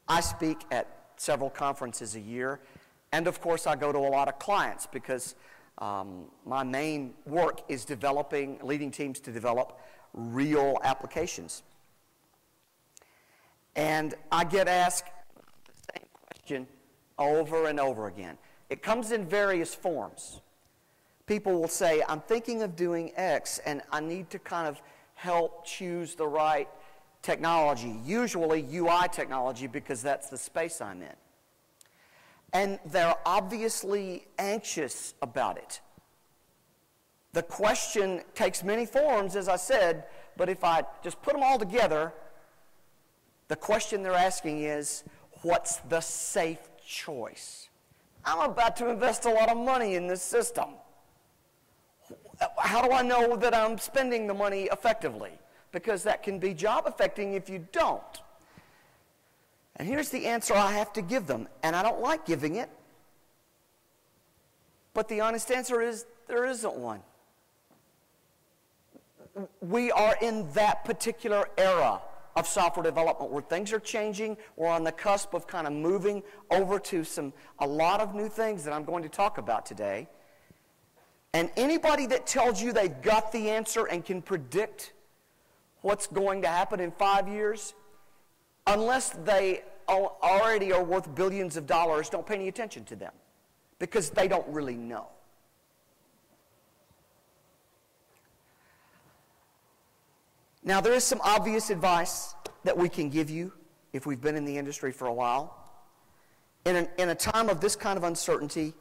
I speak at several conferences a year, and of course I go to a lot of clients because my main work is leading teams to develop real applications. And I get asked the same question over and over again. It comes in various forms. People will say, I'm thinking of doing X, and I need to kind of help choose the right technology, usually UI technology, because that's the space I'm in. And they're obviously anxious about it. The question takes many forms, as I said, but if I just put them all together, the question they're asking is, what's the safe choice? I'm about to invest a lot of money in this system. How do I know that I'm spending the money effectively? Because that can be job affecting if you don't. And here's the answer I have to give them, and I don't like giving it. But the honest answer is there isn't one. We are in that particular era of software development where things are changing. We're on the cusp of kind of moving over to a lot of new things that I'm going to talk about today. And anybody that tells you they've got the answer and can predict what's going to happen in 5 years, unless they already are worth billions of dollars, don't pay any attention to them because they don't really know. Now, there is some obvious advice that we can give you if we've been in the industry for a while. In a time of this kind of uncertainty,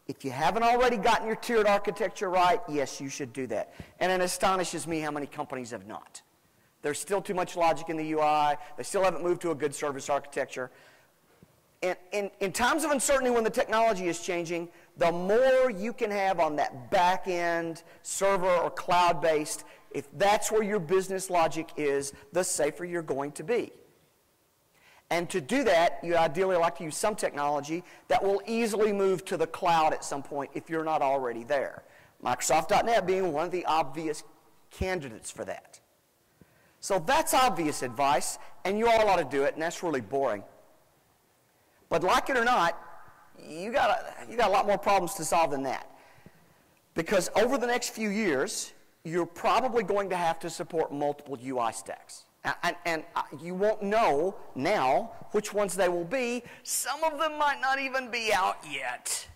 if you haven't already gotten your tiered architecture right, yes, you should do that. And it astonishes me how many companies have not. There's still too much logic in the UI. They still haven't moved to a good service architecture. In times of uncertainty when the technology is changing, the more you can have on that back-end server or cloud-based, if that's where your business logic is, the safer you're going to be. And to do that, you ideally like to use some technology that will easily move to the cloud at some point if you're not already there. Microsoft.NET being one of the obvious candidates for that. So that's obvious advice, and you all ought to do it, and that's really boring. But like it or not, you got a lot more problems to solve than that. Because over the next few years, you're probably going to have to support multiple UI stacks. And you won't know now which ones they will be. Some of them might not even be out yet.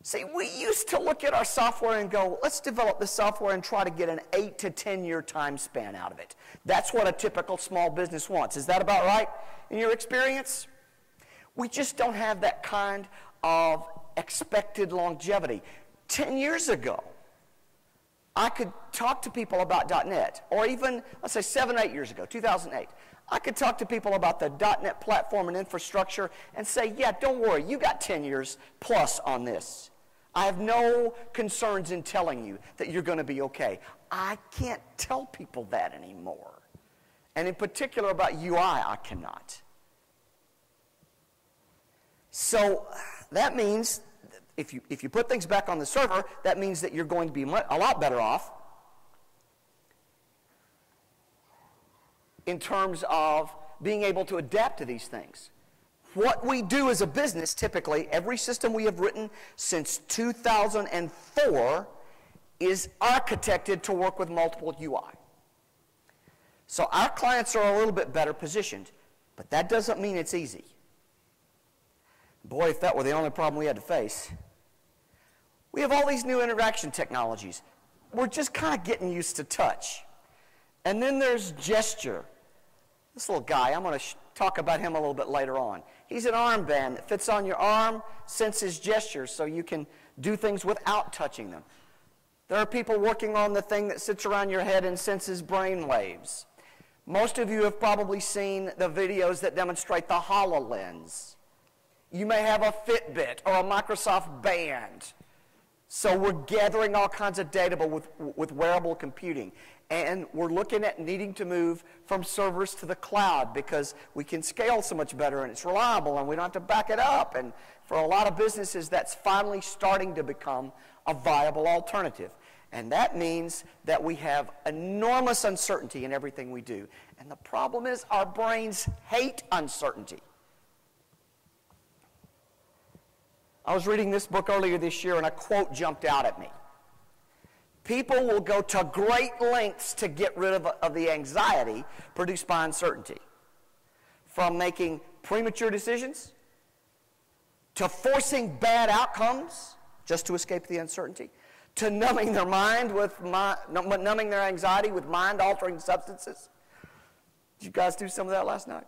See, we used to look at our software and go, let's develop this software and try to get an 8 to 10 year time span out of it. That's what a typical small business wants. Is that about right in your experience? We just don't have that kind of expected longevity. 10 years ago, I could talk to people about .NET, or even, let's say 7, 8 years ago, 2008. I could talk to people about the .NET platform and infrastructure and say, yeah, don't worry, you got 10 years plus on this. I have no concerns in telling you that you're going to be okay. I can't tell people that anymore. And in particular about UI, I cannot. So that means if you put things back on the server, that means that you're going to be a lot better off in terms of being able to adapt to these things. What we do as a business, typically, every system we have written since 2004 is architected to work with multiple UI. So our clients are a little bit better positioned, but that doesn't mean it's easy. Boy, if that were the only problem we had to face. We have all these new interaction technologies. We're just kind of getting used to touch. And then there's gesture. This little guy, I'm going to talk about him a little bit later on. He's an armband that fits on your arm, senses gestures, so you can do things without touching them. There are people working on the thing that sits around your head and senses brain waves. Most of you have probably seen the videos that demonstrate the HoloLens. You may have a Fitbit or a Microsoft Band. So we're gathering all kinds of data with wearable computing. And we're looking at needing to move from servers to the cloud because we can scale so much better and it's reliable and we don't have to back it up. And for a lot of businesses, that's finally starting to become a viable alternative. And that means that we have enormous uncertainty in everything we do. And the problem is our brains hate uncertainty. I was reading this book earlier this year and a quote jumped out at me. People will go to great lengths to get rid of the anxiety produced by uncertainty. From making premature decisions to forcing bad outcomes just to escape the uncertainty, to numbing their numbing their anxiety with mind-altering substances. Did you guys do some of that last night?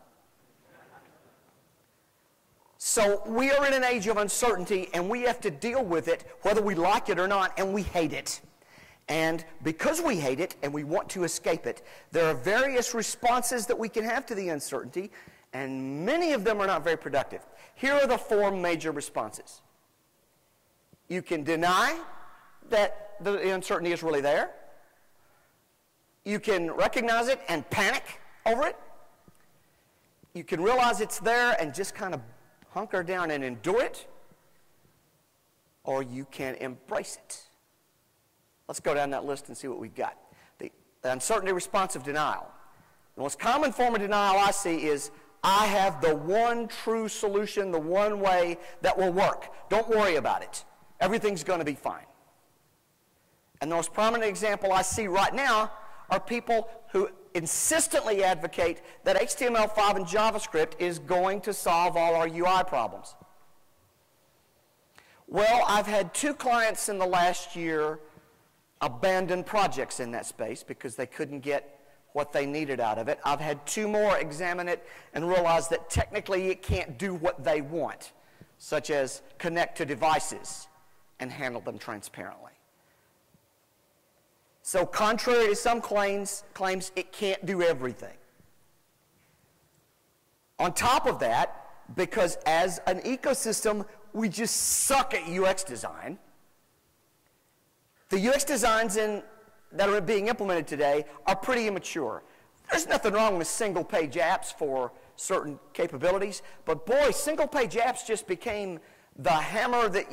So we are in an age of uncertainty, and we have to deal with it whether we like it or not, and we hate it. And because we hate it and we want to escape it, there are various responses that we can have to the uncertainty, and many of them are not very productive. Here are the 4 major responses. You can deny that the uncertainty is really there. You can recognize it and panic over it. You can realize it's there and just kind of hunker down and endure it. Or you can embrace it. Let's go down that list and see what we've got. The uncertainty response of denial. The most common form of denial I see is, I have the one true solution, the one way that will work. Don't worry about it. Everything's going to be fine. And the most prominent example I see right now are people who insistently advocate that HTML5 and JavaScript is going to solve all our UI problems. Well, I've had 2 clients in the last year abandon projects in that space because they couldn't get what they needed out of it. I've had 2 more examine it and realize that technically it can't do what they want, such as connect to devices and handle them transparently. So contrary to some claims it can't do everything. On top of that, because as an ecosystem, we just suck at UX design, the UX designs that are being implemented today are pretty immature. There's nothing wrong with single-page apps for certain capabilities, but boy, single-page apps just became the hammer that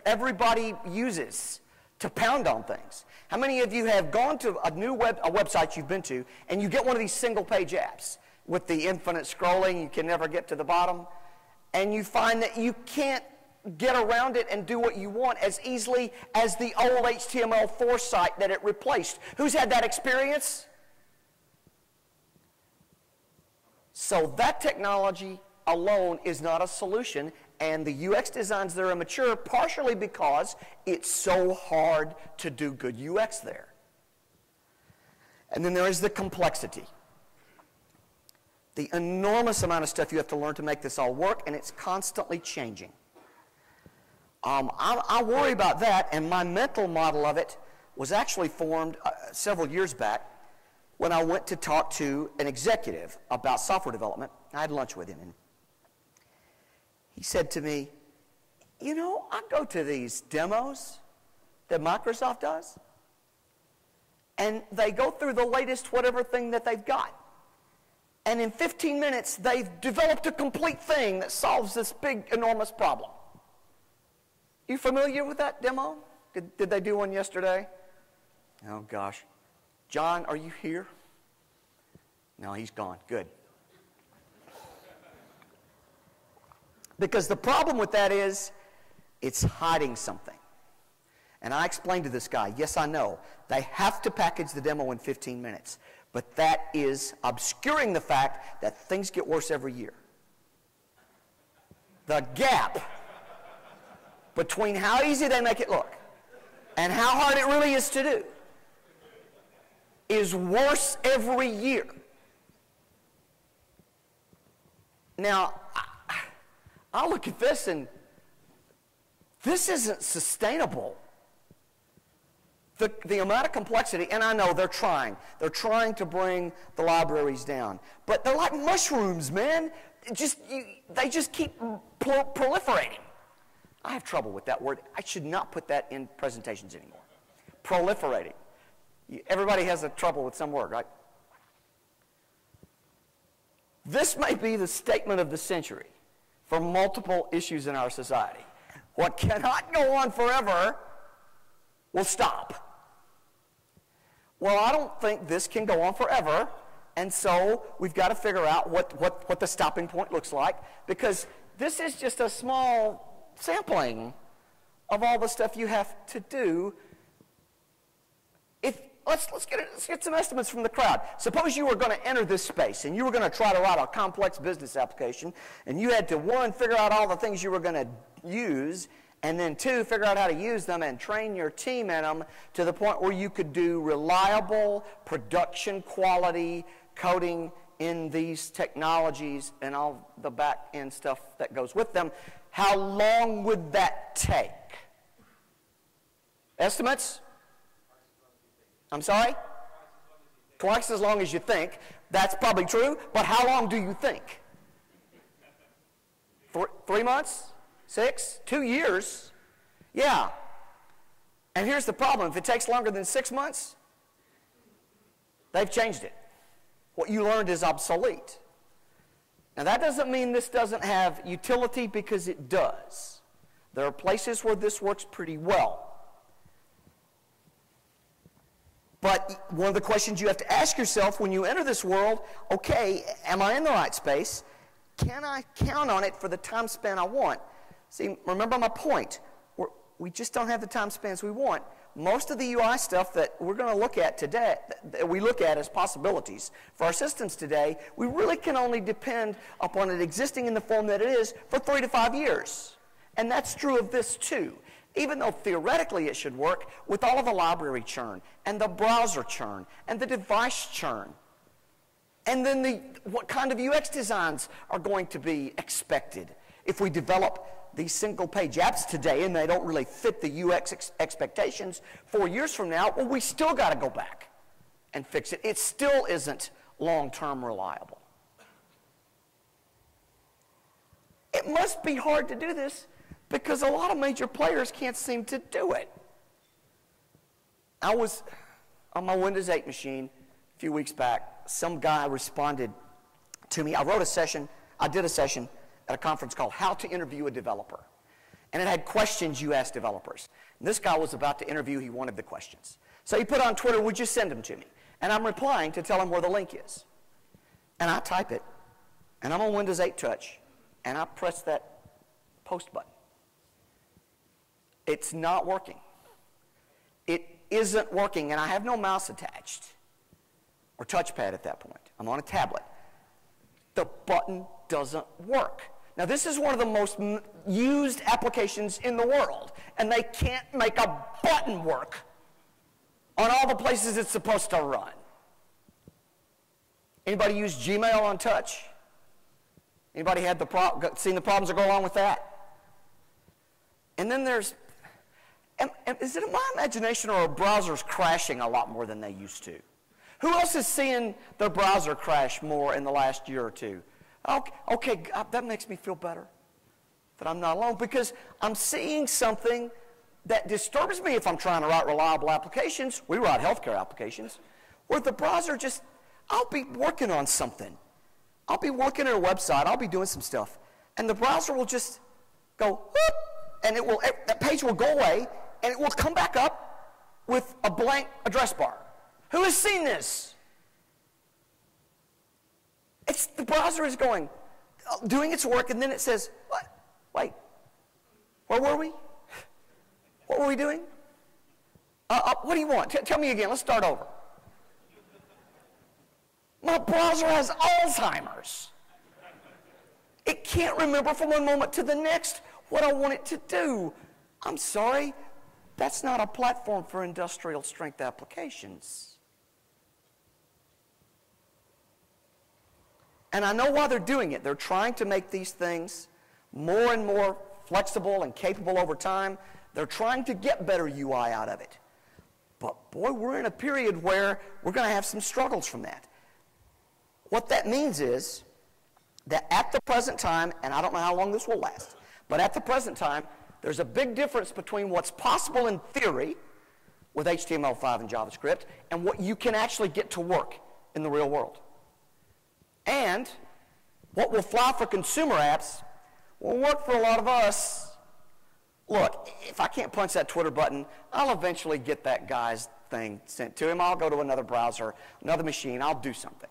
everybody uses to pound on things. How many of you have gone to a website you've been to, and you get one of these single-page apps with the infinite scrolling, you can never get to the bottom, and you find that you can't get around it and do what you want as easily as the old HTML4 site that it replaced. Who's had that experience? So that technology alone is not a solution, and the UX designs that are immature partially because it's so hard to do good UX there. And then there is the complexity. The enormous amount of stuff you have to learn to make this all work, and it's constantly changing. I worry about that, and my mental model of it was actually formed several years back when I went to talk to an executive about software development. I had lunch with him, and he said to me, you know, I go to these demos that Microsoft does, and they go through the latest whatever thing that they've got. And in 15 minutes, they've developed a complete thing that solves this big, enormous problem. You familiar with that demo? Did they do one yesterday? Oh, gosh. John, are you here? No, he's gone. Good. Because the problem with that is it's hiding something. And I explained to this guy, yes, I know, they have to package the demo in 15 minutes. But that is obscuring the fact that things get worse every year. The gap between how easy they make it look and how hard it really is to do is worse every year. Now, I look at this and this isn't sustainable. The amount of complexity, and I know they're trying. They're trying to bring the libraries down. But they're like mushrooms, man. They just keep proliferating. I have trouble with that word. I should not put that in presentations anymore. Proliferating. Everybody has a trouble with some word, right? This may be the statement of the century for multiple issues in our society. What cannot go on forever will stop. Well, I don't think this can go on forever, and so we've got to figure out what the stopping point looks like, because this is just a small sampling of all the stuff you have to do. Let's get some estimates from the crowd. Suppose you were going to enter this space, and you were going to try to write a complex business application, and you had to, one, figure out all the things you were going to use, and then two, figure out how to use them and train your team in them to the point where you could do reliable production quality coding in these technologies and all the back end stuff that goes with them. How long would that take? Estimates? I'm sorry? Twice as long as you think. That's probably true, but how long do you think? 3 months? 6? 2 years? Yeah. And here's the problem. If it takes longer than 6 months, they've changed it. What you learned is obsolete. Now, that doesn't mean this doesn't have utility, because it does. There are places where this works pretty well. But one of the questions you have to ask yourself when you enter this world, okay, am I in the right space? Can I count on it for the time span I want? See, remember my point. We just don't have the time spans we want. Most of the UI stuff that we're going to look at today, that we look at as possibilities for our systems today, we really can only depend upon it existing in the form that it is for 3 to 5 years. And that's true of this too. Even though theoretically it should work with all of the library churn and the browser churn and the device churn. And then what kind of UX designs are going to be expected if we develop these single-page apps today and they don't really fit the UX expectations 4 years from now, well, we still got to go back and fix it. It still isn't long-term reliable. It must be hard to do this because a lot of major players can't seem to do it. I was on my Windows 8 machine a few weeks back. Some guy responded to me. I did a session at a conference called How to Interview a Developer. And it had questions you ask developers. And this guy was about to interview. He wanted the questions. So he put on Twitter, would you send them to me? And I'm replying to tell him where the link is. And I type it. And I'm on Windows 8 Touch. And I press that post button. It's not working. It isn't working. And I have no mouse attached or touchpad at that point. I'm on a tablet. The button doesn't work. Now, this is one of the most used applications in the world, and they can't make a button work on all the places it's supposed to run. Anybody use Gmail on touch? Anybody had seen the problems that go along with that? And then there's, is it my imagination or are browsers crashing a lot more than they used to? Who else is seeing their browser crash more in the last year or two? Okay, that makes me feel better that I'm not alone, because I'm seeing something that disturbs me if I'm trying to write reliable applications. We write healthcare applications where the browser just, I'll be working on something. I'll be working on a website. I'll be doing some stuff. And the browser will just go, whoop, and that page will go away, and it will come back up with a blank address bar. Who has seen this? The browser is doing its work, and then it says, what? Wait, where were we? What were we doing? What do you want? Tell me again. Let's start over. My browser has Alzheimer's. It can't remember from one moment to the next what I want it to do. I'm sorry, that's not a platform for industrial strength applications. And I know why they're doing it. They're trying to make these things more and more flexible and capable over time. They're trying to get better UI out of it. But boy, we're in a period where we're going to have some struggles from that. What that means is that at the present time, and I don't know how long this will last, but at the present time, there's a big difference between what's possible in theory with HTML5 and JavaScript and what you can actually get to work in the real world. And what will fly for consumer apps will work for a lot of us. Look, if I can't punch that Twitter button, I'll eventually get that guy's thing sent to him. I'll go to another browser, another machine. I'll do something.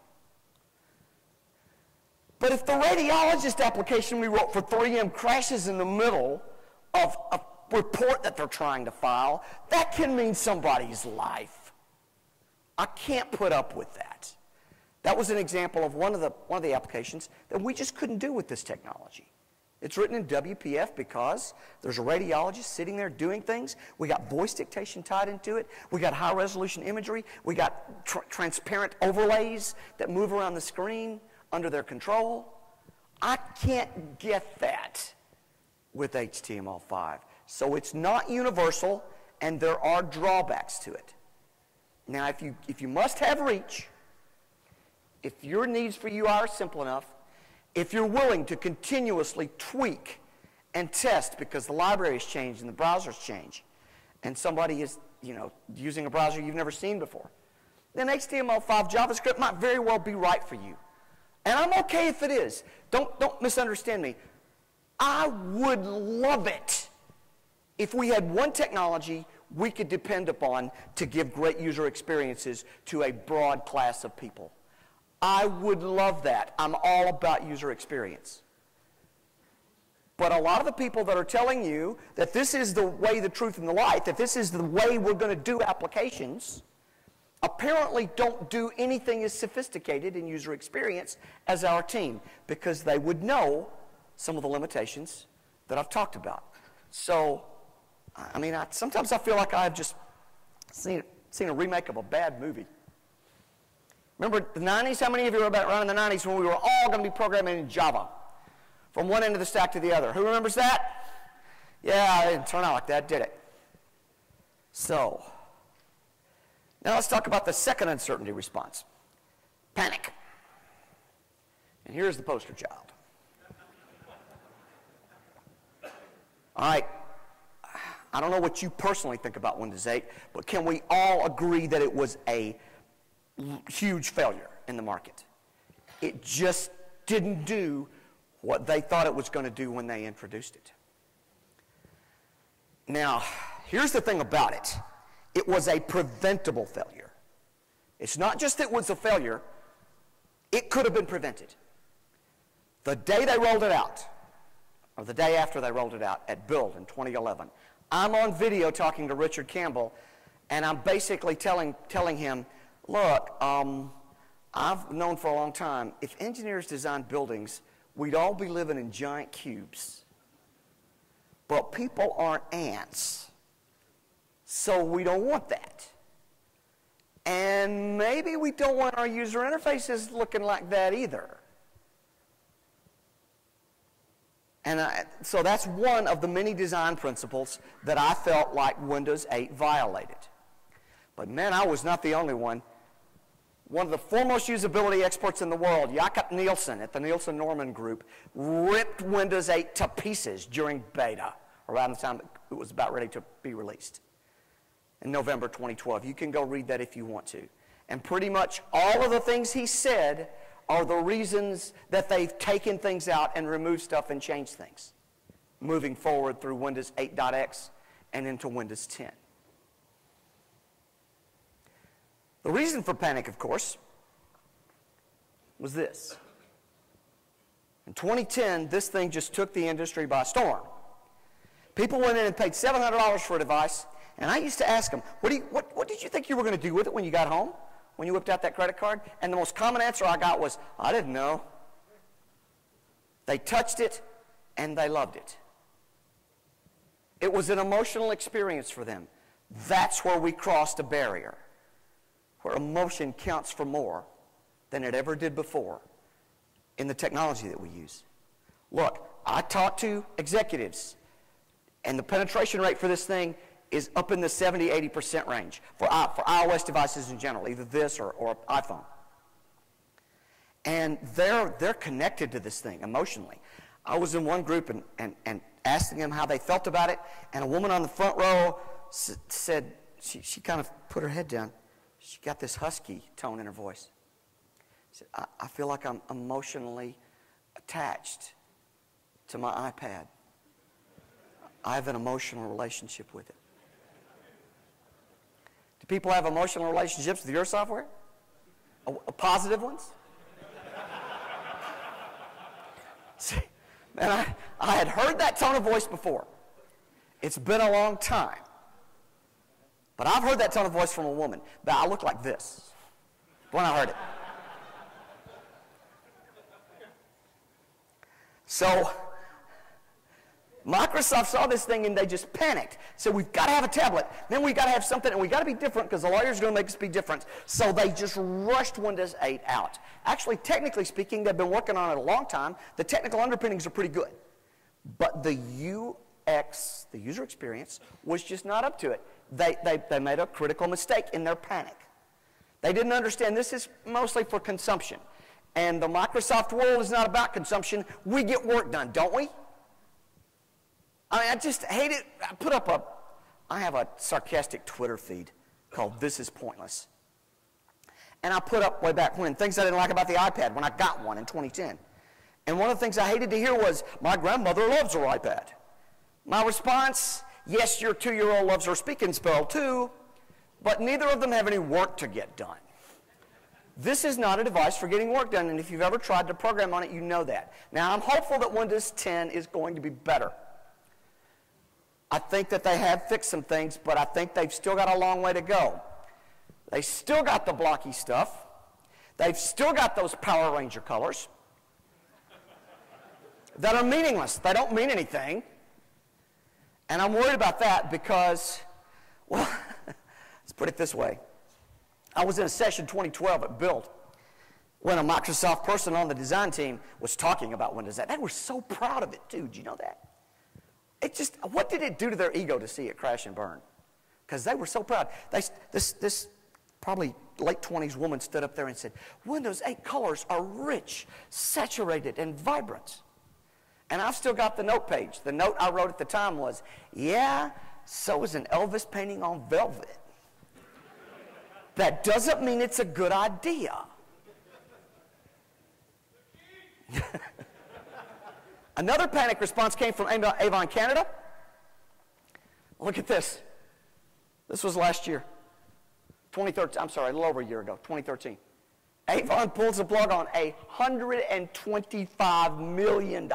But if the radiologist application we wrote for 3M crashes in the middle of a report that they're trying to file, that can mean somebody's life. I can't put up with that. That was an example of one of the applications that we just couldn't do with this technology. It's written in WPF because there's a radiologist sitting there doing things. We got voice dictation tied into it. We got high-resolution imagery. We got transparent overlays that move around the screen under their control. I can't get that with HTML5. So it's not universal, and there are drawbacks to it. Now, if you must have reach, if your needs for UI are simple enough, if you're willing to continuously tweak and test because the libraries change and the browsers change, and somebody is, using a browser you've never seen before, then HTML5 JavaScript might very well be right for you. And I'm okay if it is. Don't misunderstand me. I would love it if we had one technology we could depend upon to give great user experiences to a broad class of people. I would love that. I'm all about user experience. But a lot of the people that are telling you that this is the way, the truth, and the light, that this is the way we're going to do applications, apparently don't do anything as sophisticated in user experience as our team, because they would know some of the limitations that I've talked about. So, sometimes I feel like I've just seen a remake of a bad movie. Remember the 90s? How many of you were around in the 90s when we were all going to be programming in Java? From one end of the stack to the other. Who remembers that? Yeah, it didn't turn out like that, did it? So, now let's talk about the second uncertainty response. Panic. And here's the poster child. All right. I don't know what you personally think about Windows 8, but can we all agree that it was a huge failure in the market? It just didn't do what they thought it was going to do when they introduced it. Now, here's the thing about it. It was a preventable failure. It's not just that it was a failure, it could have been prevented. The day they rolled it out, or the day after they rolled it out at Build in 2011, I'm on video talking to Richard Campbell, and I'm basically telling him, look, I've known for a long time, if engineers designed buildings, we'd all be living in giant cubes. But people aren't ants, so we don't want that. And maybe we don't want our user interfaces looking like that either. And so that's one of the many design principles that I felt like Windows 8 violated. But man, I was not the only one. One of the foremost usability experts in the world, Jakob Nielsen at the Nielsen Norman Group, ripped Windows 8 to pieces during beta, around the time it was about ready to be released in November 2012. You can go read that if you want to. And pretty much all of the things he said are the reasons that they've taken things out and removed stuff and changed things, moving forward through Windows 8.x and into Windows 10. The reason for panic, of course, was this. In 2010, this thing just took the industry by storm. People went in and paid $700 for a device, and I used to ask them, what did you think you were going to do with it when you got home, when you whipped out that credit card? And the most common answer I got was, I didn't know. They touched it, and they loved it. It was an emotional experience for them. That's where we crossed a barrier, where emotion counts for more than it ever did before in the technology that we use. Look, I talked to executives, and the penetration rate for this thing is up in the 70-80% range for iOS devices in general, either this or iPhone. And they're connected to this thing emotionally. I was in one group and asking them how they felt about it, and a woman on the front row said, she kind of put her head down. She got this husky tone in her voice. She said, I feel like I'm emotionally attached to my iPad. I have an emotional relationship with it. Do people have emotional relationships with your software? Positive ones? See, man, I had heard that tone of voice before. It's been a long time. But I've heard that tone of voice from a woman. But I look like this when I heard it. So Microsoft saw this thing and they just panicked. So we've got to have a tablet. Then we've got to have something, and we've got to be different because the lawyer's going to make us be different. So they just rushed Windows 8 out. Actually, technically speaking, they've been working on it a long time. The technical underpinnings are pretty good. But the UX, the user experience, was just not up to it. They made a critical mistake in their panic. They didn't understand this is mostly for consumption. And the Microsoft world is not about consumption. We get work done, don't we? I mean, I just hate it. I have a sarcastic Twitter feed called This Is Pointless. And I put up way back when things I didn't like about the iPad when I got one in 2010. And one of the things I hated to hear was, my grandmother loves her iPad. My response, yes, your 2-year-old loves her speaking spell too, but neither of them have any work to get done. This is not a device for getting work done, and if you've ever tried to program on it, you know that. Now, I'm hopeful that Windows 10 is going to be better. I think that they have fixed some things, but I think they've still got a long way to go. They still got the blocky stuff. They've still got those Power Ranger colors that are meaningless. They don't mean anything. And I'm worried about that because, well, let's put it this way. I was in a session 2012 at Build when a Microsoft person on the design team was talking about Windows 8. They were so proud of it, too. Did you know that? It just, what did it do to their ego to see it crash and burn? Because they were so proud. This probably late 20s woman stood up there and said, Windows 8 colors are rich, saturated, and vibrant. And I've still got the note page. The note I wrote at the time was, yeah, so is an Elvis painting on velvet. That doesn't mean it's a good idea. Another panic response came from Avon Canada. Look at this. This was last year. 2013, I'm sorry, a little over a year ago, 2013. Avon pulls the plug on a $125 million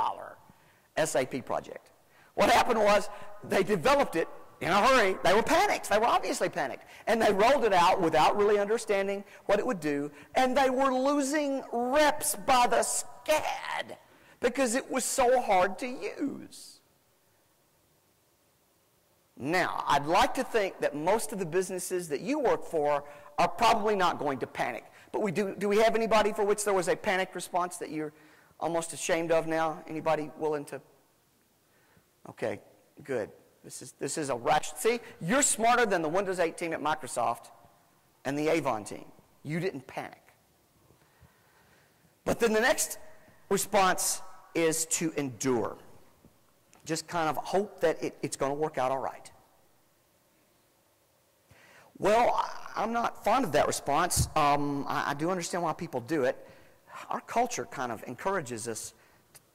SAP project. What happened was they developed it in a hurry. They were panicked. They were obviously panicked. And they rolled it out without really understanding what it would do. And they were losing reps by the scad because it was so hard to use. Now, I'd like to think that most of the businesses that you work for are probably not going to panic. But do we have anybody for which there was a panic response that you're almost ashamed of now? Anybody willing to? Okay, good. This is a rash. See, you're smarter than the Windows 8 team at Microsoft and the Avon team. You didn't panic. But then the next response is to endure. Just kind of hope that it's going to work out all right. Well, I'm not fond of that response. I do understand why people do it. Our culture kind of encourages us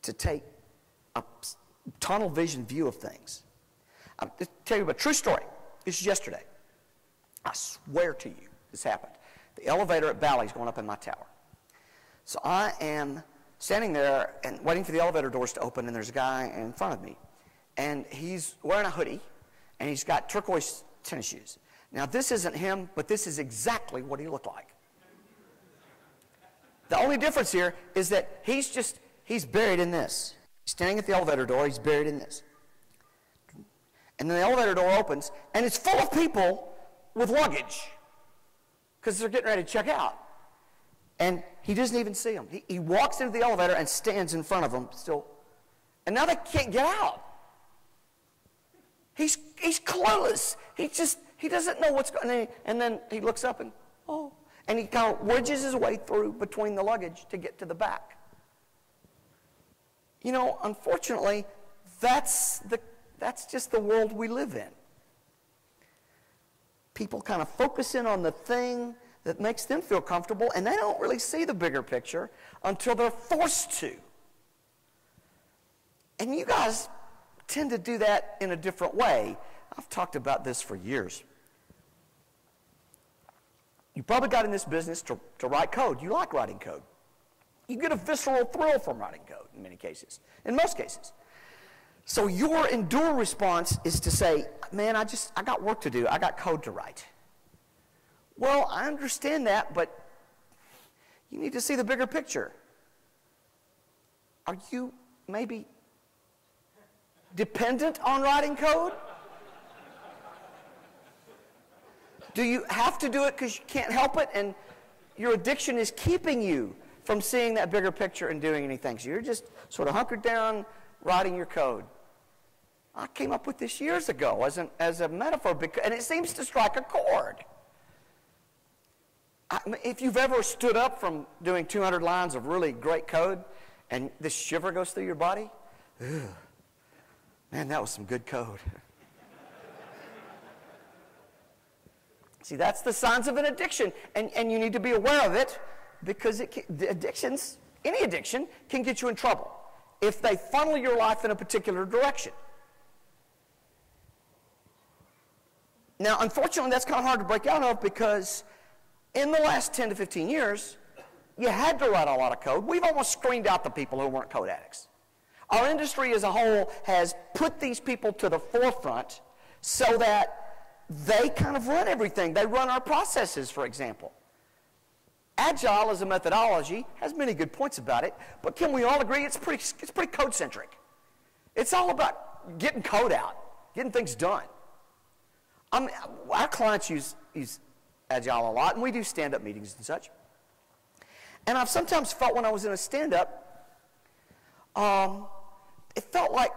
to take a tunnel vision view of things. I'll tell you a true story. This is yesterday. I swear to you this happened. The elevator at Bally's going up in my tower. So I am standing there and waiting for the elevator doors to open, and there's a guy in front of me. And he's wearing a hoodie, and he's got turquoise tennis shoes. Now, this isn't him, but this is exactly what he looked like. The only difference here is that he's buried in this. He's standing at the elevator door, he's buried in this. And then the elevator door opens, and it's full of people with luggage because they're getting ready to check out. And he doesn't even see them. He walks into the elevator and stands in front of them still. And now they can't get out. He's clueless. He doesn't know what's going on. And then he looks up and, and he kind of wedges his way through between the luggage to get to the back. You know, unfortunately, that's just the world we live in. people kind of focus in on the thing that makes them feel comfortable, and they don't really see the bigger picture until they're forced to. And you guys tend to do that in a different way. I've talked about this for years. You probably got in this business to write code. You like writing code. You get a visceral thrill from writing code in many cases, in most cases. So your endure response is to say, man, I got work to do. I got code to write. Well, I understand that, but you need to see the bigger picture. Are you maybe dependent on writing code? Do you have to do it because you can't help it and your addiction is keeping you from seeing that bigger picture and doing anything? So you're just sort of hunkered down writing your code. I came up with this years ago as a metaphor, and it seems to strike a chord. If you've ever stood up from doing 200 lines of really great code and this shiver goes through your body, ugh, man, that was some good code. See, that's the signs of an addiction, and you need to be aware of it because any addiction can get you in trouble if they funnel your life in a particular direction. Now, unfortunately, that's kind of hard to break out of because in the last 10 to 15 years, you had to write a lot of code. We've almost screened out the people who weren't code addicts. Our industry as a whole has put these people to the forefront so that they kind of run everything. They run our processes, for example. Agile as a methodology has many good points about it, but can we all agree it's pretty code-centric? It's all about getting code out, getting things done. Our clients use Agile a lot, and we do stand-up meetings and such. And I've sometimes felt when I was in a stand-up, it felt like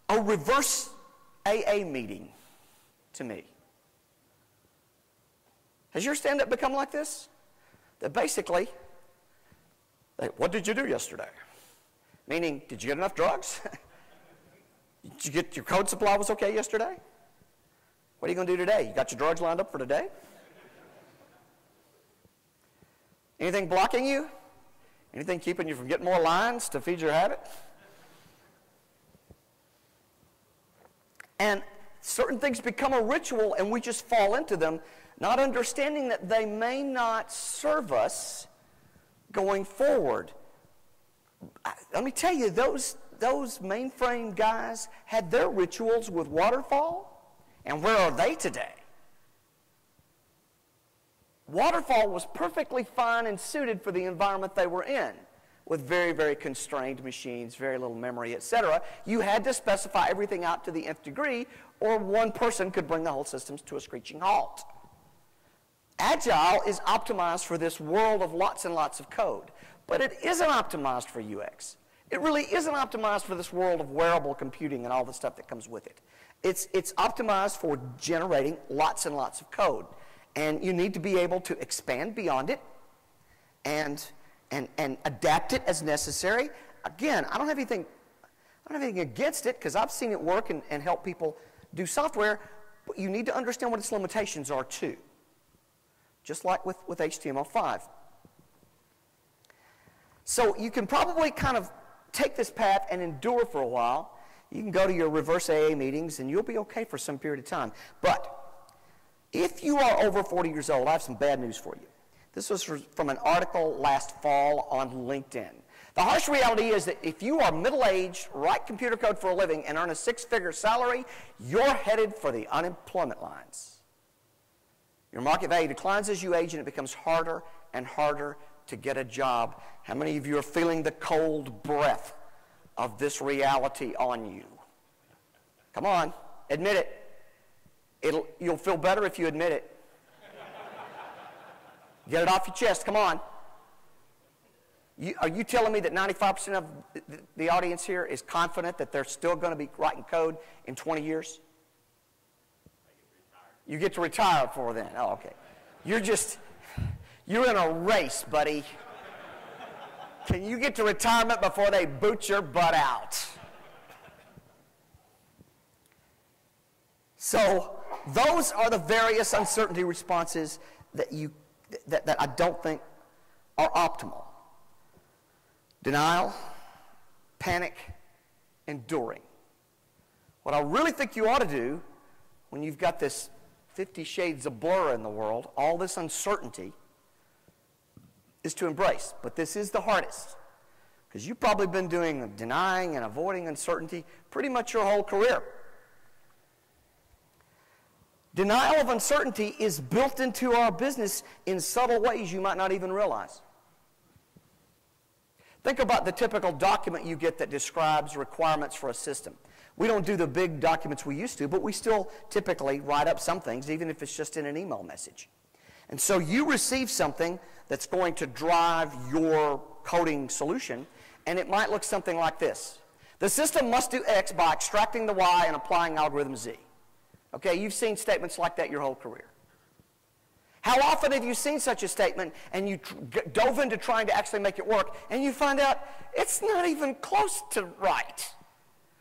a reverse AA meeting to me. Has your stand-up become like this? That basically, what did you do yesterday? Meaning, did you get enough drugs? Did you get your code supply was okay yesterday? What are you going to do today? You got your drugs lined up for today? Anything blocking you? Anything keeping you from getting more lines to feed your habit? And certain things become a ritual and we just fall into them, not understanding that they may not serve us going forward. Let me tell you, those mainframe guys had their rituals with waterfall, and where are they today? Waterfall was perfectly fine and suited for the environment they were in, with very, very constrained machines, very little memory, etc. You had to specify everything out to the nth degree, or one person could bring the whole systems to a screeching halt. Agile is optimized for this world of lots and lots of code, but it isn't optimized for UX. It really isn't optimized for this world of wearable computing and all the stuff that comes with it. It's optimized for generating lots and lots of code. And you need to be able to expand beyond it and adapt it as necessary. Again, I don't have anything against it because I've seen it work and help people do software, but you need to understand what its limitations are too. Just like with HTML5. So you can probably kind of take this path and endure for a while. You can go to your reverse AA meetings and you'll be okay for some period of time. But if you are over 40 years old, I have some bad news for you. This was from an article last fall on LinkedIn. The harsh reality is that if you are middle-aged, write computer code for a living, and earn a six-figure salary, you're headed for the unemployment lines. Your market value declines as you age, and it becomes harder and harder to get a job. How many of you are feeling the cold breath of this reality on you? Come on, admit it. You'll feel better if you admit it. Get it off your chest, come on. Are you telling me that 95% of the audience here is confident that they're still going to be writing code in 20 years? You get to retire before then. Oh, okay. You're in a race, buddy. Can you get to retirement before they boot your butt out? So, those are the various uncertainty responses that I don't think are optimal. Denial, panic, enduring. What I really think you ought to do when you've got this 50 shades of blur in the world, all this uncertainty, is to embrace. But this is the hardest, because you've probably been doing denying and avoiding uncertainty pretty much your whole career. Denial of uncertainty is built into our business in subtle ways you might not even realize. Think about the typical document you get that describes requirements for a system. We don't do the big documents we used to, but we still typically write up some things, even if it's just in an email message. And so you receive something that's going to drive your coding solution, and it might look something like this. The system must do X by extracting the Y and applying algorithm Z. Okay, you've seen statements like that your whole career. How often have you seen such a statement and you dove into trying to actually make it work and you find out it's not even close to right?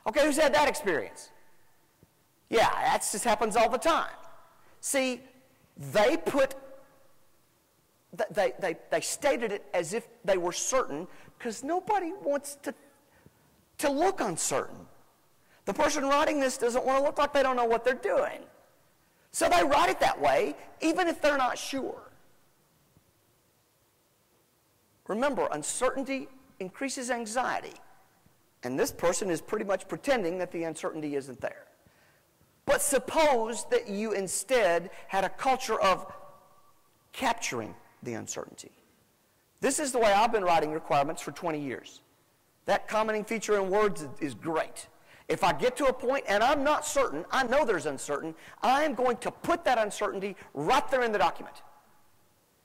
Okay, who's had that experience? Yeah, that just happens all the time. See, they stated it as if they were certain because nobody wants to look uncertain. The person writing this doesn't want to look like they don't know what they're doing. So they write it that way, even if they're not sure. Remember, uncertainty increases anxiety. And this person is pretty much pretending that the uncertainty isn't there. But suppose that you instead had a culture of capturing the uncertainty. This is the way I've been writing requirements for 20 years. That commenting feature in Word is great. If I get to a point and I'm not certain, I know there's uncertain, I am going to put that uncertainty right there in the document.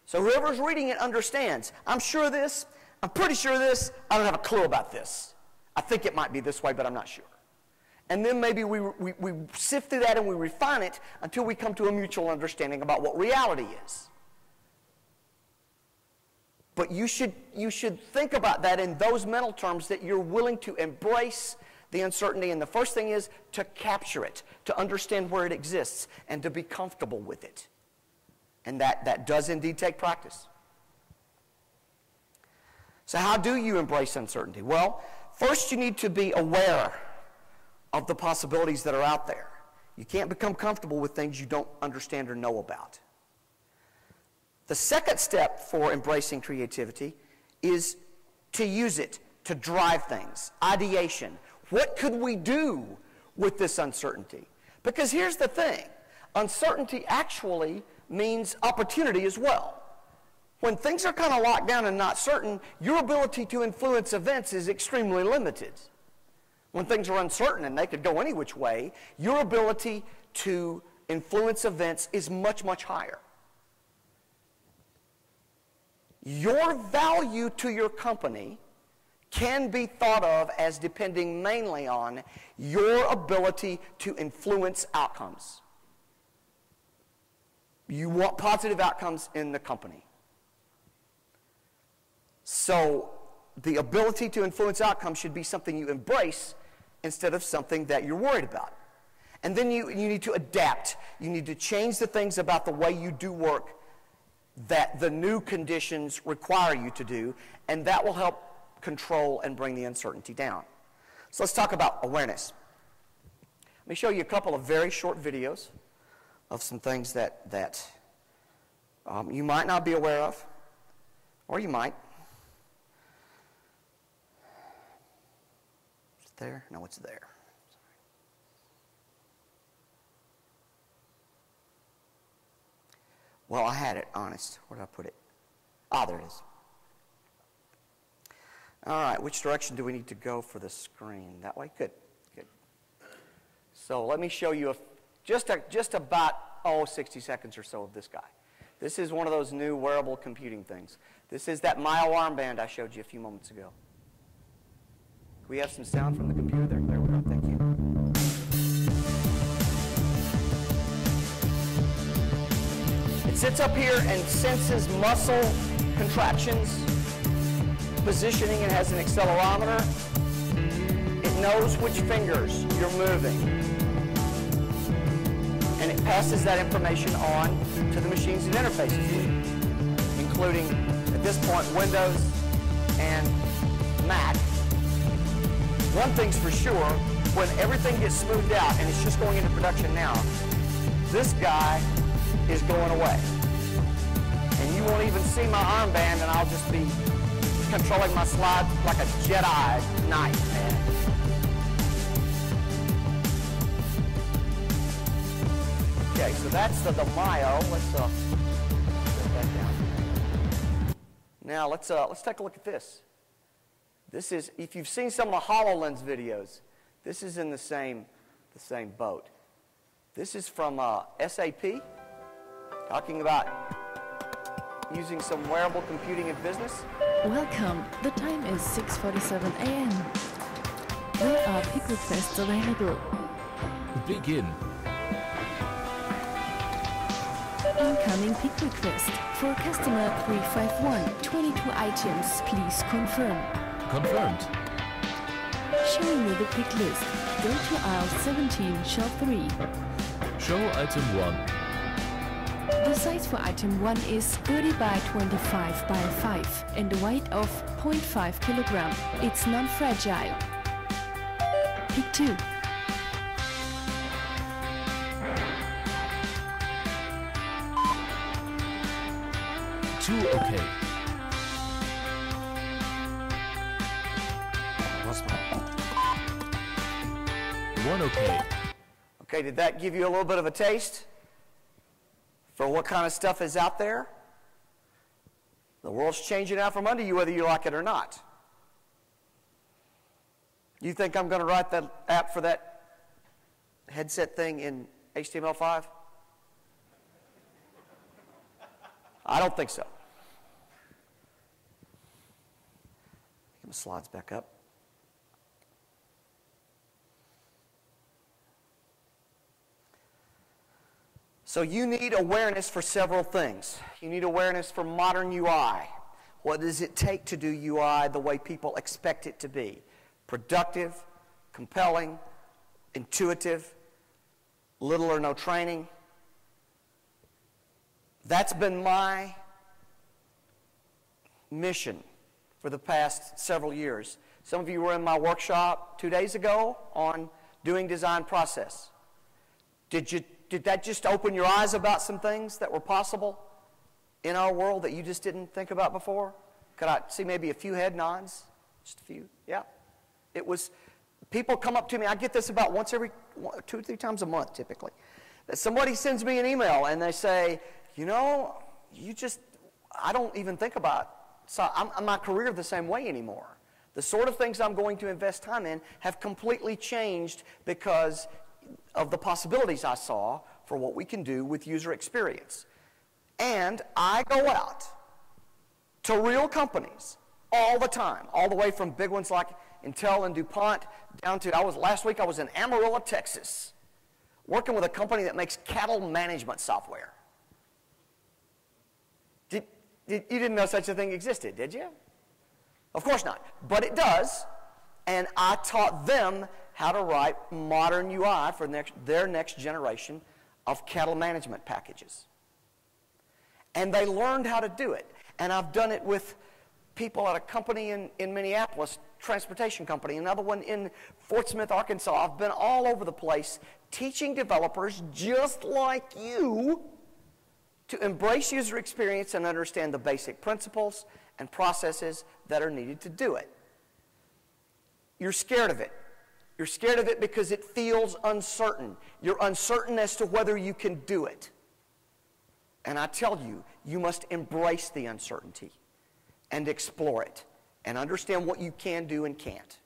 So whoever's reading it understands, I'm sure of this, I'm pretty sure of this, I don't have a clue about this. I think it might be this way, but I'm not sure. And then maybe we sift through that and we refine it until we come to a mutual understanding about what reality is. But you should think about that in those mental terms, that you're willing to embrace the uncertainty. And the first thing is to capture it, to understand where it exists, and to be comfortable with it. And that does indeed take practice. So how do you embrace uncertainty? Well, first you need to be aware of the possibilities that are out there. You can't become comfortable with things you don't understand or know about. The second step for embracing creativity is to use it to drive things. Ideation. What could we do with this uncertainty? Because here's the thing. Uncertainty actually means opportunity as well. When things are kind of locked down and not certain, your ability to influence events is extremely limited. When things are uncertain and they could go any which way, your ability to influence events is much, much higher. Your value to your company can be thought of as depending mainly on your ability to influence outcomes. You want positive outcomes in the company. So the ability to influence outcomes should be something you embrace instead of something that you're worried about. And then you need to adapt. You need to change the things about the way you do work that the new conditions require you to do, and that will help control and bring the uncertainty down. So let's talk about awareness. Let me show you a couple of very short videos of some things that you might not be aware of, or you might. Is it there? No, it's there. Well, I had it, honest. Where did I put it? Ah, there it is. All right, which direction do we need to go for the screen? That way? Good, good. So let me show you just about 60 seconds or so of this guy. This is one of those new wearable computing things. This is that Mile armband I showed you a few moments ago. Do we have some sound from the computer there? There we go, thank you. It sits up here and senses muscle contractions, positioning. It has an accelerometer. It knows which fingers you're moving. And it passes that information on to the machines it interfaces with, including, at this point, Windows and Mac. One thing's for sure, when everything gets smoothed out, and it's just going into production now, this guy is going away. And you won't even see my armband, and I'll just be controlling my slides like a Jedi Knight, man. Okay, so that's the Mayo. Let's put that down. Now let's take a look at this. This is, if you've seen some of the HoloLens videos, this is in the same boat. This is from SAP, talking about using some wearable computing in business. Welcome. The time is 6:47 a.m. There are pick requests available. Begin. Incoming pick request. For customer 351, 22 items. Please confirm. Confirmed. Showing you the pick list. Go to aisle 17, shelf 3. Show item 1. The size for item 1 is 30 by 25 by 5 and a weight of 0.5 kilogram. It's non-fragile. Pick 2. Two okay. One okay. Okay, did that give you a little bit of a taste for what kind of stuff is out there? The world's changing out from under you whether you like it or not. You think I'm going to write that app for that headset thing in HTML5? I don't think so. Get my slides back up. So you need awareness for several things. You need awareness for modern UI. What does it take to do UI the way people expect it to be? Productive, compelling, intuitive, little or no training. That's been my mission for the past several years. Some of you were in my workshop 2 days ago on doing design process. Did that just open your eyes about some things that were possible in our world that you just didn't think about before? Could I see maybe a few head nods? Just a few? Yeah. It was, people come up to me, I get this about once every 2 or 3 times a month typically. That somebody sends me an email and they say, you know, I don't even think about my career the same way anymore. The sort of things I'm going to invest time in have completely changed because of the possibilities I saw for what we can do with user experience. And I go out to real companies all the time, all the way from big ones like Intel and DuPont down to, last week I was in Amarillo, Texas, working with a company that makes cattle management software. You didn't know such a thing existed, did you? Of course not, but it does, and I taught them how to write modern UI for their next generation of cattle management packages. And they learned how to do it, and I've done it with people at a company in Minneapolis, transportation company, another one in Fort Smith, Arkansas. I've been all over the place teaching developers just like you to embrace user experience and understand the basic principles and processes that are needed to do it. You're scared of it. You're scared of it because it feels uncertain. You're uncertain as to whether you can do it. And I tell you, you must embrace the uncertainty and explore it and understand what you can do and can't.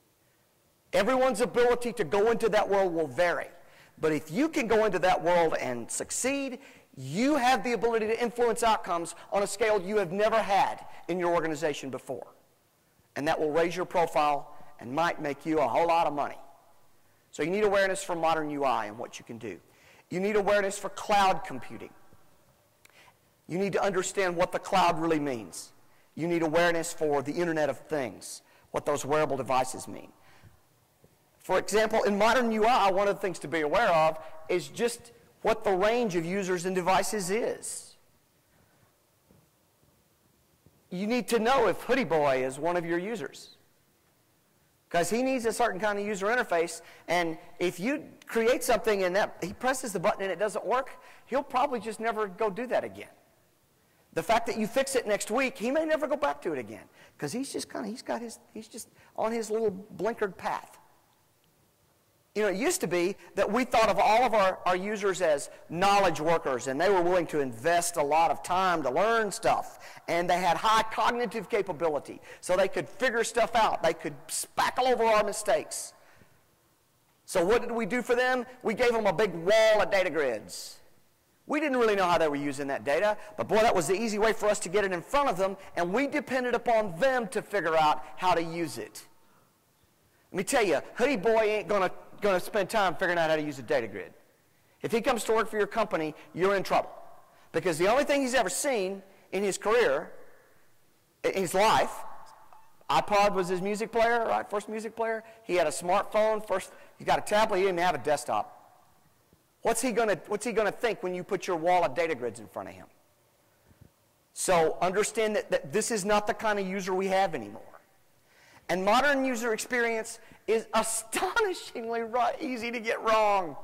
Everyone's ability to go into that world will vary. But if you can go into that world and succeed, you have the ability to influence outcomes on a scale you have never had in your organization before. And that will raise your profile and might make you a whole lot of money. So you need awareness for modern UI and what you can do. You need awareness for cloud computing. You need to understand what the cloud really means. You need awareness for the Internet of Things, what those wearable devices mean. For example, in modern UI, one of the things to be aware of is just what the range of users and devices is. You need to know if Hoodie Boy is one of your users, because he needs a certain kind of user interface, and if you create something and that he presses the button and it doesn't work, he'll probably just never go do that again. The fact that you fix it next week, he may never go back to it again, because he's just on his little blinkered path. You know, it used to be that we thought of all of our users as knowledge workers, and they were willing to invest a lot of time to learn stuff, and they had high cognitive capability, so they could figure stuff out. They could spackle over our mistakes. So what did we do for them? We gave them a big wall of data grids. We didn't really know how they were using that data, but boy, that was the easy way for us to get it in front of them, and we depended upon them to figure out how to use it. Let me tell you, Hoodie Boy ain't going to spend time figuring out how to use a data grid. If he comes to work for your company, you're in trouble, because the only thing he's ever seen in his career, in his life, iPod was his music player, right? First music player. He had a smartphone. First, he got a tablet. He didn't have a desktop. What's he gonna think when you put your wall of data grids in front of him? So understand that this is not the kind of user we have anymore. And modern user experience is astonishingly easy to get wrong.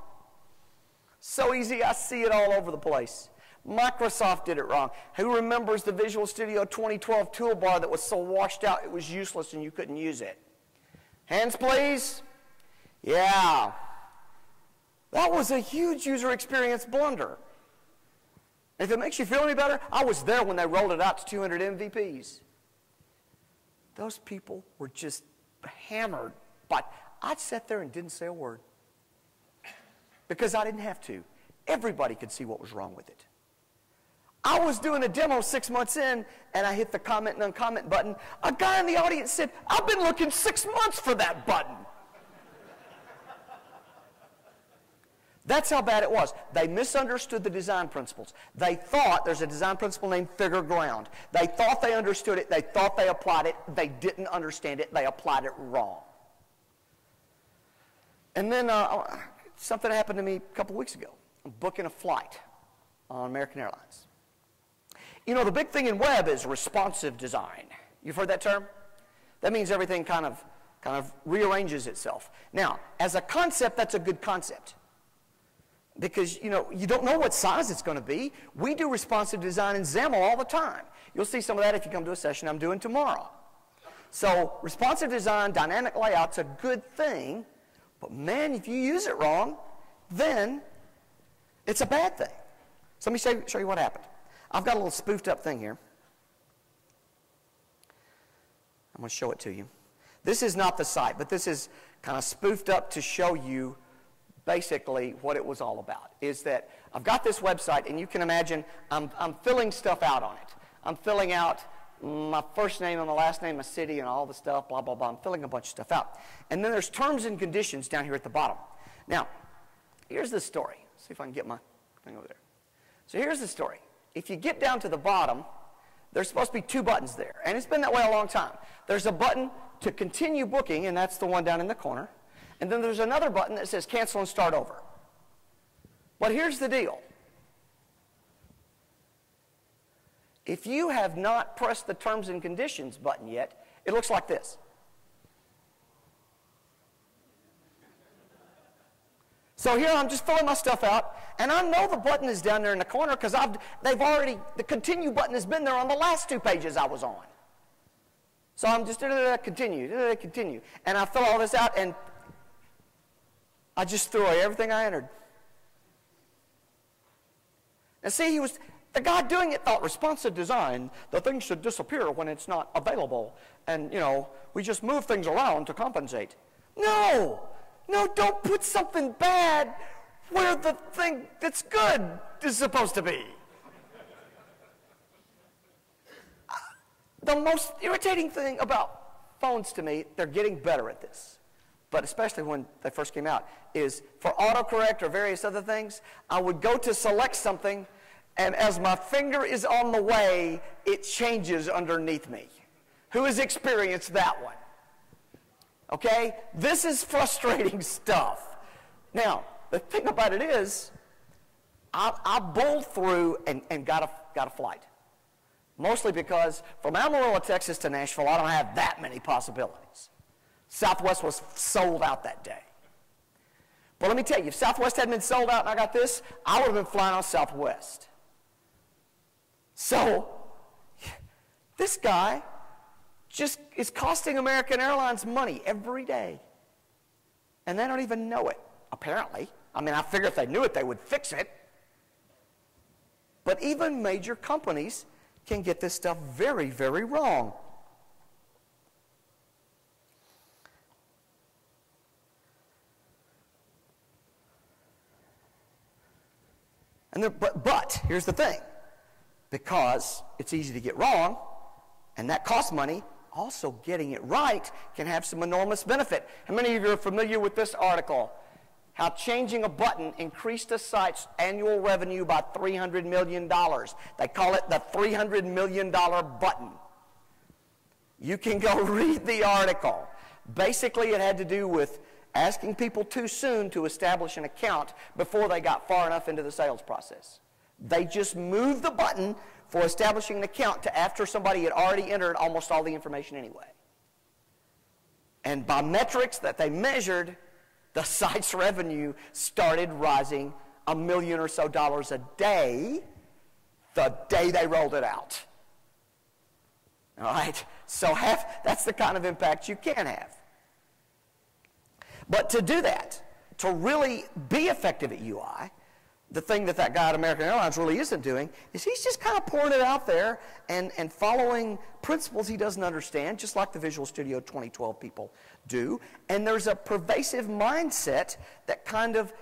So easy, I see it all over the place. Microsoft did it wrong. Who remembers the Visual Studio 2012 toolbar that was so washed out it was useless and you couldn't use it? Hands, please. Yeah. That was a huge user experience blunder. If it makes you feel any better, I was there when they rolled it out to 200 MVPs. Those people were just hammered, but I sat there and didn't say a word, because I didn't have to. Everybody could see what was wrong with it. I was doing a demo 6 months in, and I hit the comment and uncomment button. A guy in the audience said, "I've been looking 6 months for that button." That's how bad it was. They misunderstood the design principles. They thought there's a design principle named figure ground. They thought they understood it. They thought they applied it. They didn't understand it. They applied it wrong. And then something happened to me a couple weeks ago. I'm booking a flight on American Airlines. You know, the big thing in web is responsive design. You've heard that term? That means everything kind of rearranges itself. Now, as a concept, that's a good concept, because, you know, you don't know what size it's going to be. We do responsive design in XAML all the time. You'll see some of that if you come to a session I'm doing tomorrow. So responsive design, dynamic layout's a good thing, but man, if you use it wrong, then it's a bad thing. So let me show you what happened. I've got a little spoofed up thing here. I'm going to show it to you. This is not the site, but this is kind of spoofed up to show you basically what it was all about. Is that I've got this website, and you can imagine I'm filling stuff out on it. I'm filling out my first name and my last name, my city, and all the stuff, blah, blah, blah. I'm filling a bunch of stuff out. And then there's terms and conditions down here at the bottom. Now, here's the story. See if I can get my thing over there. So here's the story. If you get down to the bottom, there's supposed to be two buttons there, and it's been that way a long time. There's a button to continue booking, and that's the one down in the corner. And then there's another button that says cancel and start over. But here's the deal. If you have not pressed the terms and conditions button yet, it looks like this. So here I'm just filling my stuff out, and I know the button is down there in the corner because the continue button has been there on the last 2 pages I was on. So I'm just continue, continue. And I fill all this out, and I just threw away everything I entered. And see, the guy doing it thought responsive design, the thing should disappear when it's not available. And, you know, we just move things around to compensate. No, don't put something bad where the thing that's good is supposed to be. The most irritating thing about phones to me, they're getting better at this, but especially when they first came out, is for autocorrect or various other things, I would go to select something, and as my finger is on the way, it changes underneath me. Who has experienced that one? Okay? This is frustrating stuff. Now, the thing about it is, I bowled through and got a flight. Mostly because from Amarillo, Texas to Nashville, I don't have that many possibilities. Southwest was sold out that day. But let me tell you, if Southwest hadn't been sold out and I got this, I would have been flying on Southwest. So, this guy just is costing American Airlines money every day. And they don't even know it, apparently. I mean, I figure if they knew it, they would fix it. But even major companies can get this stuff very, very wrong. But here's the thing. Because it's easy to get wrong, and that costs money, also getting it right can have some enormous benefit. How many of you are familiar with this article? How changing a button increased a site's annual revenue by $300 million. They call it the $300 million button. You can go read the article. Basically, it had to do with asking people too soon to establish an account before they got far enough into the sales process. They just moved the button for establishing an account to after somebody had already entered almost all the information anyway. And by metrics that they measured, the site's revenue started rising $1 million or so a day the day they rolled it out. All right? So that's the kind of impact you can have. But to do that, to really be effective at UI, the thing that guy at American Airlines really isn't doing is he's just kind of pouring it out there and following principles he doesn't understand, just like the Visual Studio 2012 people do. And there's a pervasive mindset that kind of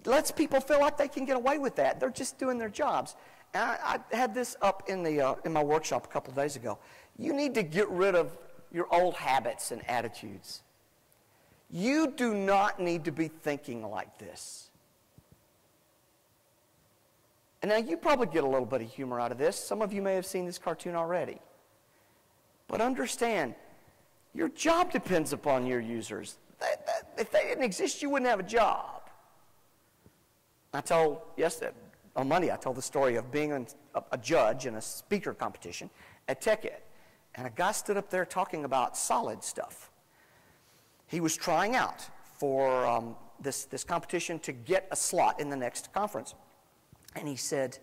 lets people feel like they can get away with that. They're just doing their jobs. And I had this up in my workshop a couple of days ago. You need to get rid of your old habits and attitudes. You do not need to be thinking like this. And now you probably get a little bit of humor out of this. Some of you may have seen this cartoon already. But understand, your job depends upon your users. If they didn't exist, you wouldn't have a job. On Monday, I told the story of being a judge in a speaker competition at TechEd. And a guy stood up there talking about solid stuff. He was trying out for this competition to get a slot in the next conference. And he said,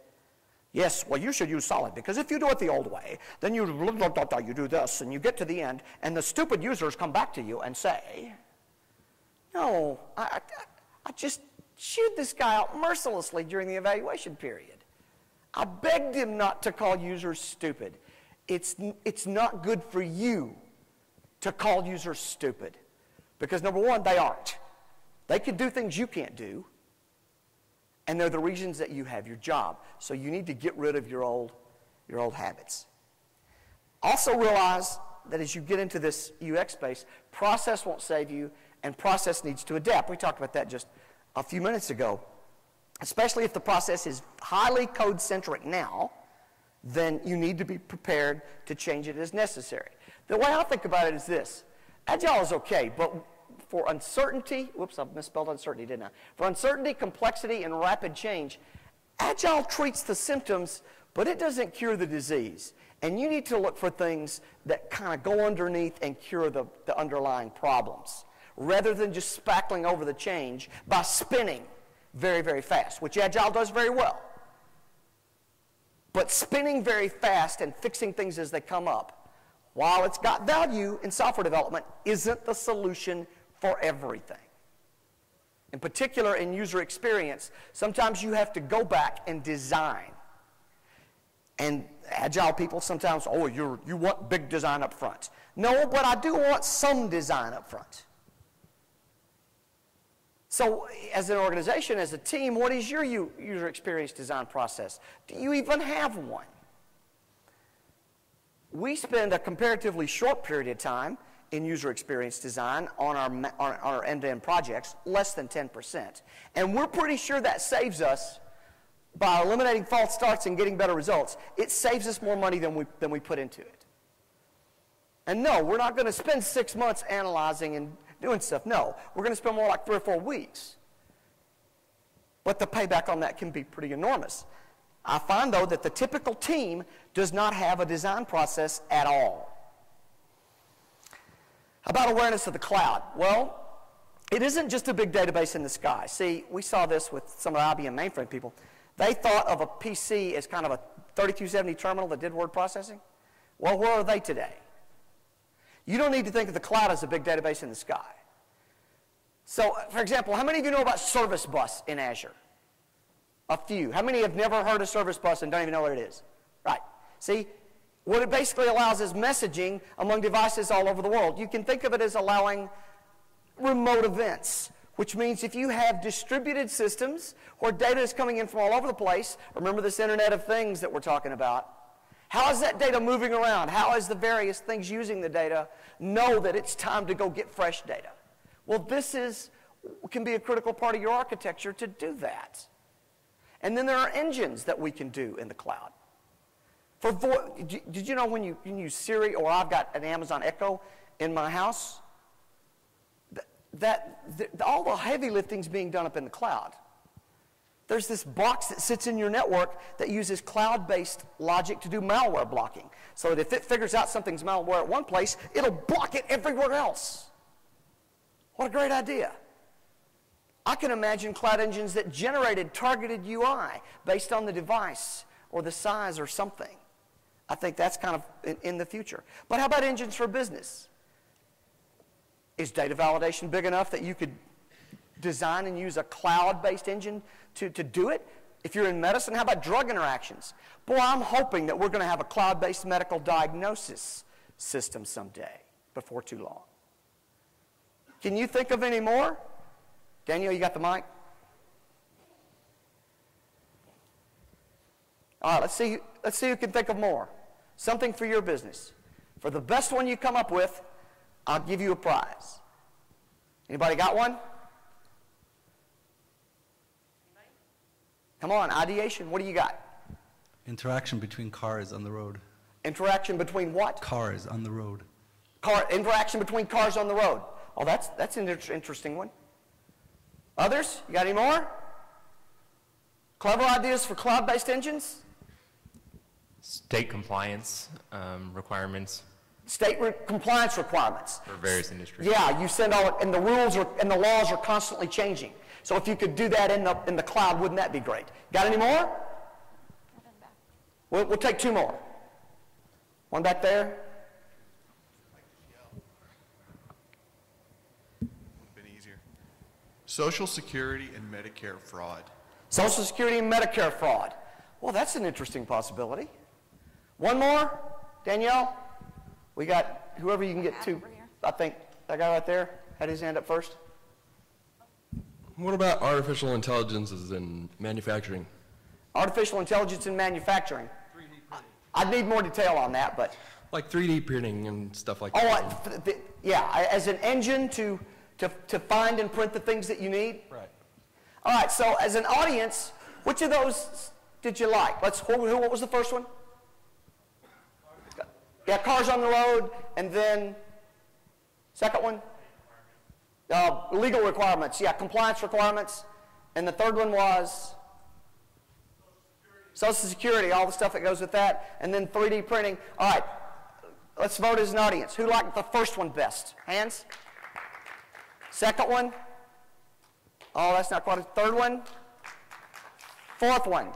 yes, well, you should use solid, because if you do it the old way, then you do this, and you get to the end, and the stupid users come back to you and say, no, I just chewed this guy out mercilessly during the evaluation period. I begged him not to call users stupid. It's not good for you to call users stupid, because number one, they aren't. They can do things you can't do. And they're the reasons that you have your job. So you need to get rid of your old habits. Also realize that as you get into this UX space, process won't save you, and process needs to adapt. We talked about that just a few minutes ago. Especially if the process is highly code-centric now, then you need to be prepared to change it as necessary. The way I think about it is this. Agile is okay, but for uncertainty, whoops, I misspelled uncertainty, didn't I? For uncertainty, complexity, and rapid change, Agile treats the symptoms, but it doesn't cure the disease. And you need to look for things that kind of go underneath and cure the underlying problems, rather than just spackling over the change by spinning very, very fast, which Agile does very well. But spinning very fast and fixing things as they come up, while it's got value in software development, isn't the solution for everything. In particular, in user experience, sometimes you have to go back and design. And Agile people sometimes, you want big design up front. No, but I do want some design up front. So as an organization, as a team, what is your user experience design process? Do you even have one? We spend a comparatively short period of time in user experience design on our end-to-end projects, less than 10%. And we're pretty sure that saves us, by eliminating false starts and getting better results, it saves us more money than we put into it. And no, we're not going to spend 6 months analyzing and doing stuff. No, we're going to spend more like 3 or 4 weeks. but the payback on that can be pretty enormous. I find, though, that the typical team does not have a design process at all. About awareness of the cloud. Well, it isn't just a big database in the sky. See, we saw this with some of the IBM mainframe people. They thought of a PC as kind of a 3270 terminal that did word processing. Well, where are they today? You don't need to think of the cloud as a big database in the sky. So, for example, how many of you know about Service Bus in Azure? A few. How many have never heard of Service Bus and don't even know what it is? Right. See, what it basically allows is messaging among devices all over the world. You can think of it as allowing remote events, which means if you have distributed systems where data is coming in from all over the place, remember this Internet of Things that we're talking about, how is that data moving around? How is the various things using the data know that it's time to go get fresh data? Well, this can be a critical part of your architecture to do that. And then there are engines that we can do in the cloud. Did you know when you use Siri, or I've got an Amazon Echo in my house, all the heavy lifting is being done up in the cloud. There's this box that sits in your network that uses cloud-based logic to do malware blocking. So that if it figures out something's malware at one place, it'll block it everywhere else. What a great idea. I can imagine cloud engines that generated targeted UI based on the device or the size or something. I think that's kind of in the future. But how about engines for business? Is data validation big enough that you could design and use a cloud-based engine to do it? If you're in medicine, how about drug interactions? Boy, I'm hoping that we're going to have a cloud-based medical diagnosis system someday, before too long. Can you think of any more? Daniel, you got the mic? All right, let's see who can think of more. Something for your business. For the best one you come up with, I'll give you a prize. Anybody got one? Come on, ideation. What do you got? Interaction between cars on the road. Interaction between what? Cars on the road. Interaction between cars on the road. Oh, that's an interesting one. Others? You got any more? Clever ideas for cloud-based engines? State compliance requirements. Compliance requirements. For various industries. Yeah, you send all, and the rules and the laws are constantly changing. So if you could do that in the cloud, wouldn't that be great? Got any more? We'll take two more. One back there. Been easier. Social Security and Medicare fraud. Social Security and Medicare fraud. Well, that's an interesting possibility. One more, Danielle. We got whoever you can get to. I think that guy right there had his hand up first. What about artificial intelligences in manufacturing? Artificial intelligence in manufacturing. I'd need more detail on that, but. Like 3D printing and stuff like that. Yeah, as an engine to find and print the things that you need. Right. All right, so as an audience, which of those did you like? What was the first one? Yeah, cars on the road, and then second one? Legal requirements, yeah, compliance requirements. And the third one was? Social Security, all the stuff that goes with that. And then 3D printing. All right, let's vote as an audience. Who liked the first one best? Hands? Second one? Oh, that's not quite a third one. Fourth one.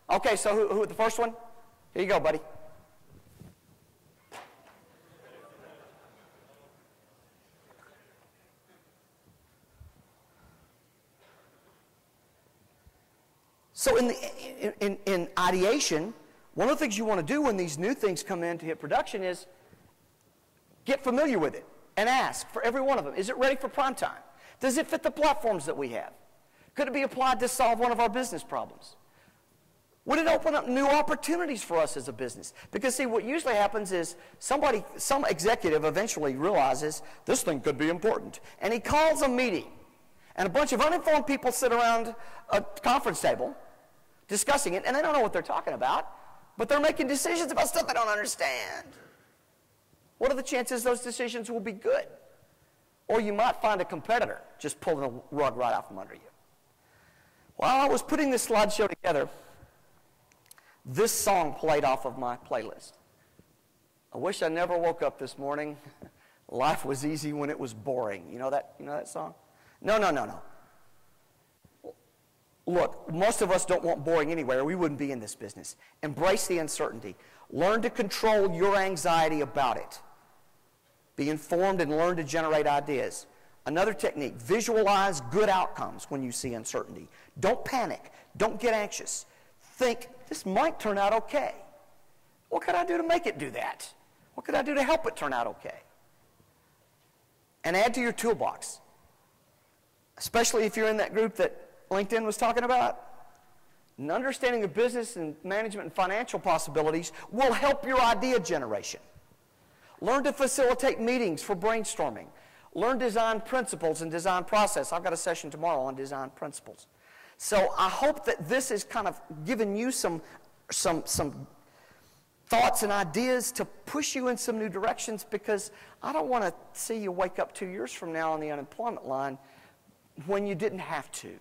Okay, so who the first one? Here you go, buddy. So in ideation, one of the things you want to do when these new things come in to hit production is get familiar with it and ask for every one of them, is it ready for prime time? Does it fit the platforms that we have? Could it be applied to solve one of our business problems? Would it open up new opportunities for us as a business? Because see, what usually happens is some executive eventually realizes this thing could be important. And he calls a meeting. And a bunch of uninformed people sit around a conference table discussing it, and they don't know what they're talking about, but they're making decisions about stuff they don't understand. What are the chances those decisions will be good? Or you might find a competitor just pulling a rug right out from under you. While I was putting this slideshow together, this song played off of my playlist. I wish I never woke up this morning. Life was easy when it was boring. You know that song? No. Look, most of us don't want boring anywhere. We wouldn't be in this business. Embrace the uncertainty. Learn to control your anxiety about it. Be informed and learn to generate ideas. Another technique, visualize good outcomes when you see uncertainty. Don't panic. Don't get anxious. Think, this might turn out okay. What could I do to make it do that? What could I do to help it turn out okay? And add to your toolbox, especially if you're in that group that LinkedIn was talking about. An understanding of business and management and financial possibilities will help your idea generation. Learn to facilitate meetings for brainstorming. Learn design principles and design process. I've got a session tomorrow on design principles. So I hope that this has kind of given you some thoughts and ideas to push you in some new directions, because I don't want to see you wake up 2 years from now on the unemployment line when you didn't have to.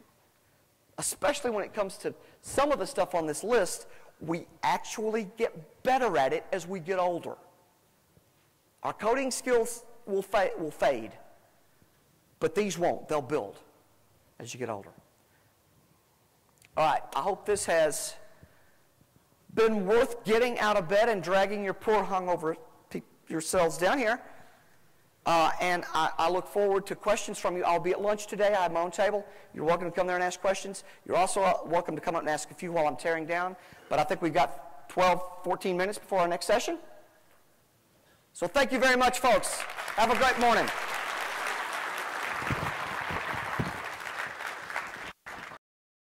Especially when it comes to some of the stuff on this list, we actually get better at it as we get older. Our coding skills will fade, but these won't. They'll build as you get older. All right, I hope this has been worth getting out of bed and dragging your poor hungover yourselves down here. And I look forward to questions from you. I'll be at lunch today. I have my own table. You're welcome to come there and ask questions. You're also welcome to come up and ask a few while I'm tearing down. But I think we've got 12, 14 minutes before our next session. So thank you very much, folks. Have a great morning.